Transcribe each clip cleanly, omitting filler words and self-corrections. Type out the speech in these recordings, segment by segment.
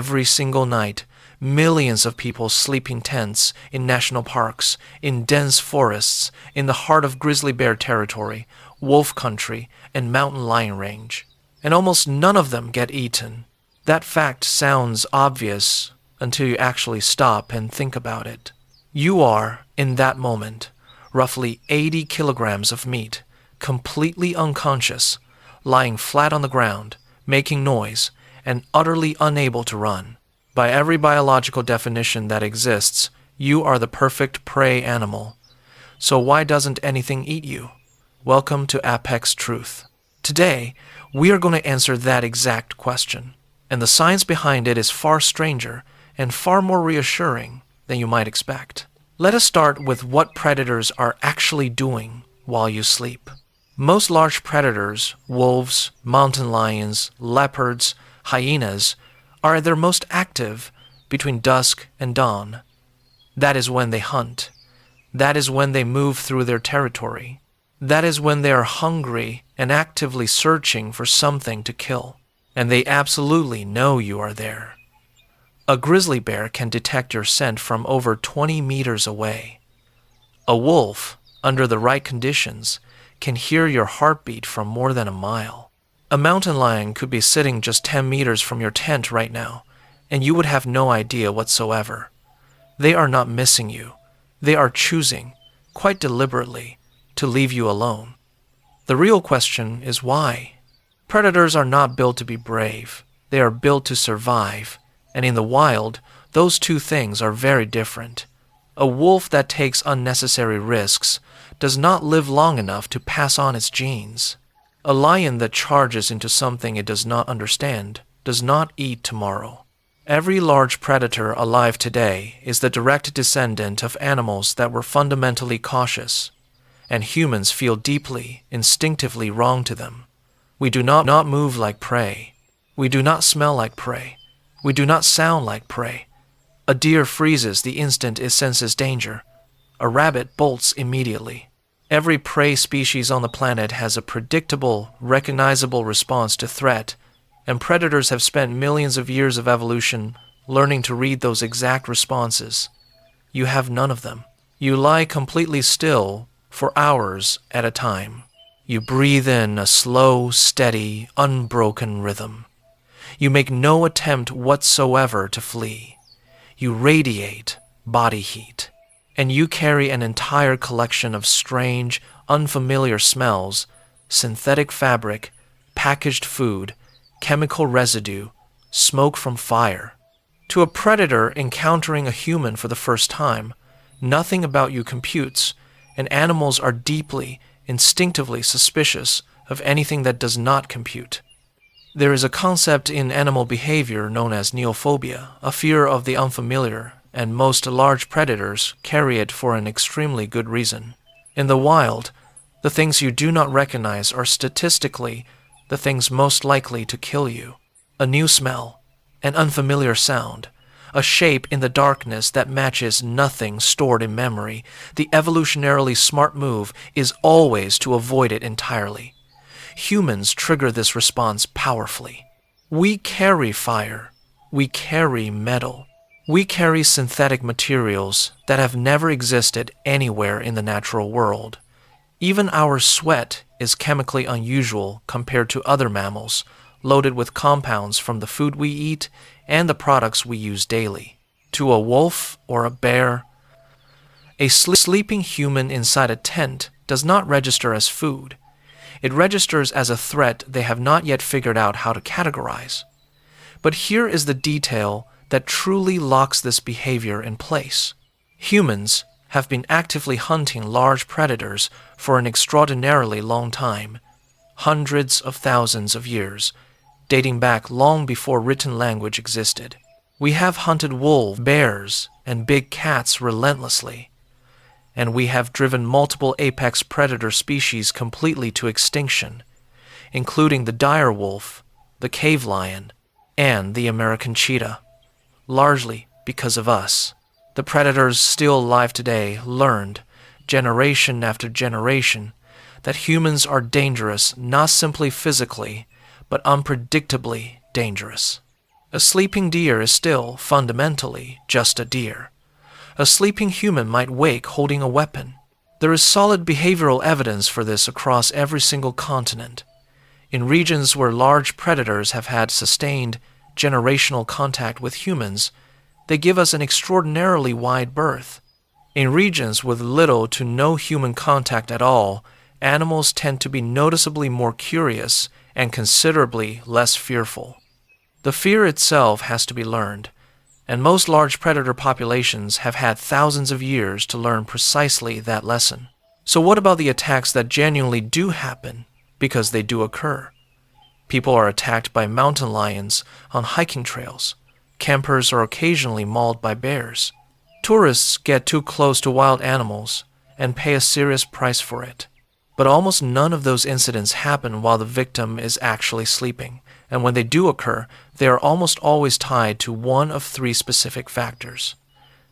Every single night, millions of people sleep in tents, in national parks, in dense forests, in the heart of grizzly bear territory, wolf country, and mountain lion range. And almost none of them get eaten. That fact sounds obvious until you actually stop and think about it. You are, in that moment, roughly 80 kilograms of meat, completely unconscious, lying flat on the ground, making noise, and utterly unable to run. By every biological definition that exists, you are the perfect prey animal. So why doesn't anything eat you? Welcome to Apex Truth. Today, we are going to answer that exact question, and the science behind it is far stranger and far more reassuring than you might expect. Let us start with what predators are actually doing while you sleep. Most large predators, wolves, mountain lions, leopards, hyenas, are at their most active between dusk and dawn. That is when they hunt. That is when they move through their territory. That is when they are hungry and actively searching for something to kill. And they absolutely know you are there. A grizzly bear can detect your scent from over 20 meters away. A wolf, under the right conditions, can hear your heartbeat from more than a mile. A mountain lion could be sitting just 10 meters from your tent right now, and you would have no idea whatsoever. They are not missing you. They are choosing, quite deliberately, to leave you alone. The real question is why? Predators are not built to be brave. They are built to survive, and in the wild, those two things are very different. A wolf that takes unnecessary risks does not live long enough to pass on its genes. A lion that charges into something it does not understand does not eat tomorrow. Every large predator alive today is the direct descendant of animals that were fundamentally cautious, and humans feel deeply, instinctively wrong to them. We do not move like prey. We do not smell like prey. We do not sound like prey. A deer freezes the instant it senses danger. A rabbit bolts immediately. Every prey species on the planet has a predictable, recognizable response to threat, and predators have spent millions of years of evolution learning to read those exact responses. You have none of them. You lie completely still for hours at a time. You breathe in a slow, steady, unbroken rhythm. You make no attempt whatsoever to flee. You radiate body heat. And you carry an entire collection of strange, unfamiliar smells, synthetic fabric, packaged food, chemical residue, smoke from fire. To a predator encountering a human for the first time, nothing about you computes, and animals are deeply, instinctively suspicious of anything that does not compute. There is a concept in animal behavior known as neophobia, a fear of the unfamiliar, and most large predators carry it for an extremely good reason. In the wild, the things you do not recognize are statistically the things most likely to kill you. A new smell, an unfamiliar sound, a shape in the darkness that matches nothing stored in memory. The evolutionarily smart move is always to avoid it entirely. Humans trigger this response powerfully. We carry fire. We carry metal. We carry synthetic materials that have never existed anywhere in the natural world. Even our sweat is chemically unusual compared to other mammals, loaded with compounds from the food we eat and the products we use daily. To a wolf or a bear, a sleeping human inside a tent does not register as food. It registers as a threat they have not yet figured out how to categorize. But here is the detail that truly locks this behavior in place. Humans have been actively hunting large predators for an extraordinarily long time, hundreds of thousands of years, dating back long before written language existed. We have hunted wolves, bears, and big cats relentlessly, and we have driven multiple apex predator species completely to extinction, including the dire wolf, the cave lion, and the American cheetah. Largely because of us. The predators still alive today learned, generation after generation, that humans are dangerous not simply physically, but unpredictably dangerous. A sleeping deer is still, fundamentally, just a deer. A sleeping human might wake holding a weapon. There is solid behavioral evidence for this across every single continent. In regions where large predators have had sustained, generational contact with humans, they give us an extraordinarily wide berth. In regions with little to no human contact at all, animals tend to be noticeably more curious and considerably less fearful. The fear itself has to be learned, and most large predator populations have had thousands of years to learn precisely that lesson. So what about the attacks that genuinely do happen, because they do occur? People are attacked by mountain lions on hiking trails. Campers are occasionally mauled by bears. Tourists get too close to wild animals and pay a serious price for it. But almost none of those incidents happen while the victim is actually sleeping, and when they do occur, they are almost always tied to one of three specific factors.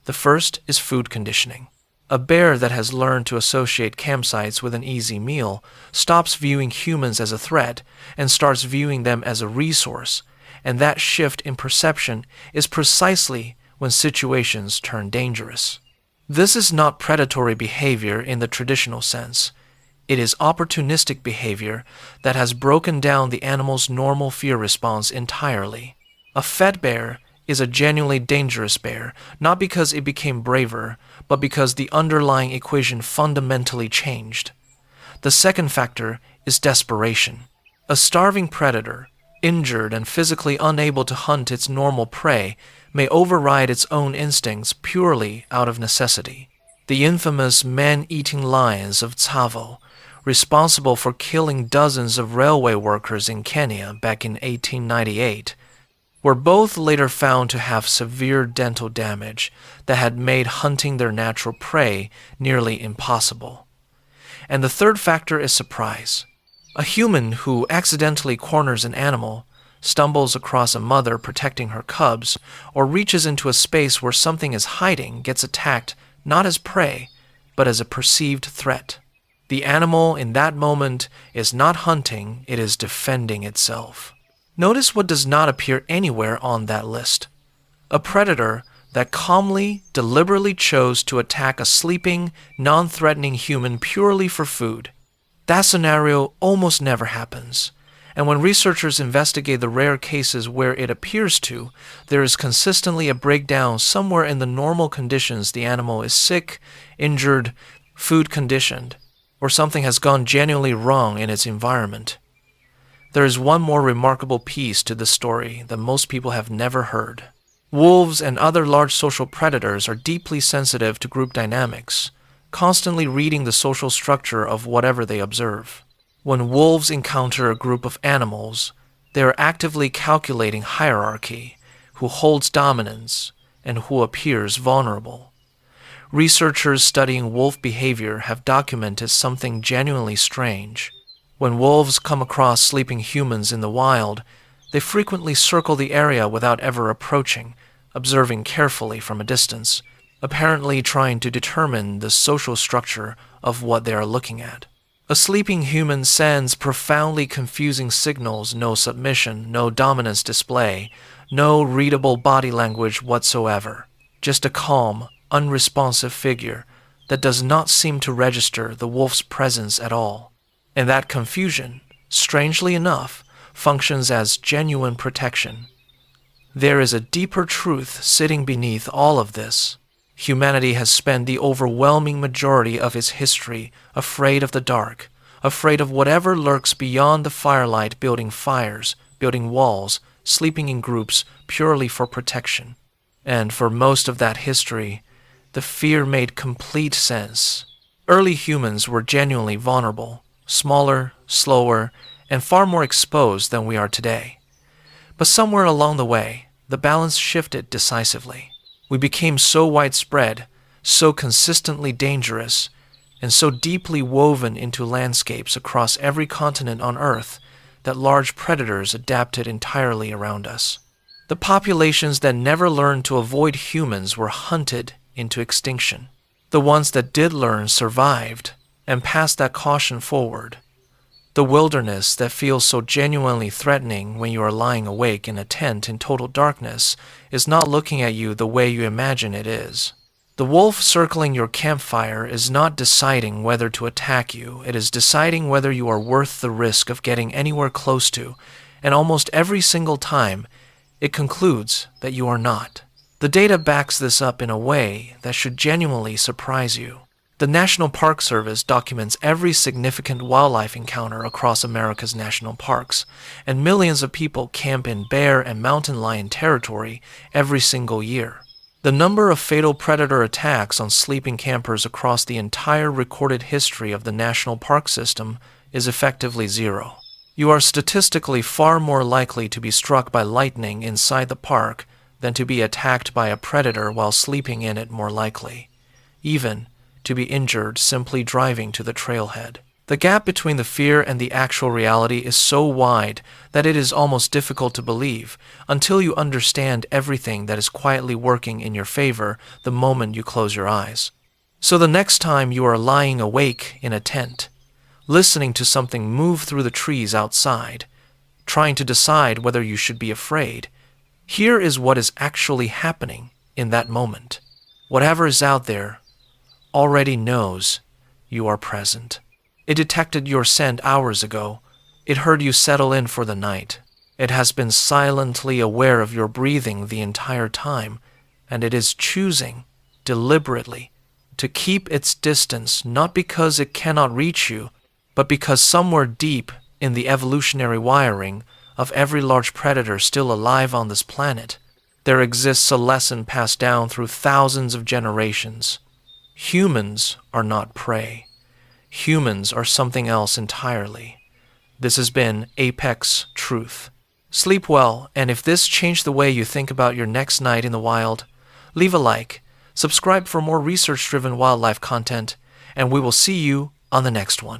The first is food conditioning. A bear that has learned to associate campsites with an easy meal stops viewing humans as a threat and starts viewing them as a resource, and that shift in perception is precisely when situations turn dangerous. This is not predatory behavior in the traditional sense. It is opportunistic behavior that has broken down the animal's normal fear response entirely. A fed bear is a genuinely dangerous bear, not because it became braver, but because the underlying equation fundamentally changed. The second factor is desperation. A starving predator, injured and physically unable to hunt its normal prey, may override its own instincts purely out of necessity. The infamous man-eating lions of Tsavo, responsible for killing dozens of railway workers in Kenya back in 1898, were both later found to have severe dental damage that had made hunting their natural prey nearly impossible. And the third factor is surprise. A human who accidentally corners an animal, stumbles across a mother protecting her cubs, or reaches into a space where something is hiding gets attacked not as prey, but as a perceived threat. The animal in that moment is not hunting, it is defending itself. Notice what does not appear anywhere on that list. A predator that calmly, deliberately chose to attack a sleeping, non-threatening human purely for food. That scenario almost never happens. And when researchers investigate the rare cases where it appears to, there is consistently a breakdown somewhere in the normal conditions. The animal is sick, injured, food conditioned, or something has gone genuinely wrong in its environment. There is one more remarkable piece to this story that most people have never heard. Wolves and other large social predators are deeply sensitive to group dynamics, constantly reading the social structure of whatever they observe. When wolves encounter a group of animals, they are actively calculating hierarchy, who holds dominance, and who appears vulnerable. Researchers studying wolf behavior have documented something genuinely strange. When wolves come across sleeping humans in the wild, they frequently circle the area without ever approaching, observing carefully from a distance, apparently trying to determine the social structure of what they are looking at. A sleeping human sends profoundly confusing signals: no submission, no dominance display, no readable body language whatsoever. Just a calm, unresponsive figure that does not seem to register the wolf's presence at all. And that confusion, strangely enough, functions as genuine protection. There is a deeper truth sitting beneath all of this. Humanity has spent the overwhelming majority of its history afraid of the dark, afraid of whatever lurks beyond the firelight, building fires, building walls, sleeping in groups purely for protection. And for most of that history, the fear made complete sense. Early humans were genuinely vulnerable, smaller, slower, and far more exposed than we are today. But somewhere along the way, the balance shifted decisively. We became so widespread, so consistently dangerous, and so deeply woven into landscapes across every continent on Earth that large predators adapted entirely around us. The populations that never learned to avoid humans were hunted into extinction. The ones that did learn survived and passed that caution forward. The wilderness that feels so genuinely threatening when you are lying awake in a tent in total darkness is not looking at you the way you imagine it is. The wolf circling your campfire is not deciding whether to attack you, it is deciding whether you are worth the risk of getting anywhere close to, and almost every single time, it concludes that you are not. The data backs this up in a way that should genuinely surprise you. The National Park Service documents every significant wildlife encounter across America's national parks, and millions of people camp in bear and mountain lion territory every single year. The number of fatal predator attacks on sleeping campers across the entire recorded history of the national park system is effectively zero. You are statistically far more likely to be struck by lightning inside the park than to be attacked by a predator while sleeping in it, more likely, even to be injured simply driving to the trailhead. The gap between the fear and the actual reality is so wide that it is almost difficult to believe until you understand everything that is quietly working in your favor the moment you close your eyes. So the next time you are lying awake in a tent, listening to something move through the trees outside, trying to decide whether you should be afraid, here is what is actually happening in that moment. Whatever is out there already knows you are present. It detected your scent hours ago. It heard you settle in for the night. It has been silently aware of your breathing the entire time, and it is choosing, deliberately, to keep its distance not because it cannot reach you, but because somewhere deep in the evolutionary wiring of every large predator still alive on this planet, there exists a lesson passed down through thousands of generations. Humans are not prey. Humans are something else entirely. This has been Apex Truth. Sleep well, and if this changed the way you think about your next night in the wild, leave a like, subscribe for more research-driven wildlife content, and we will see you on the next one.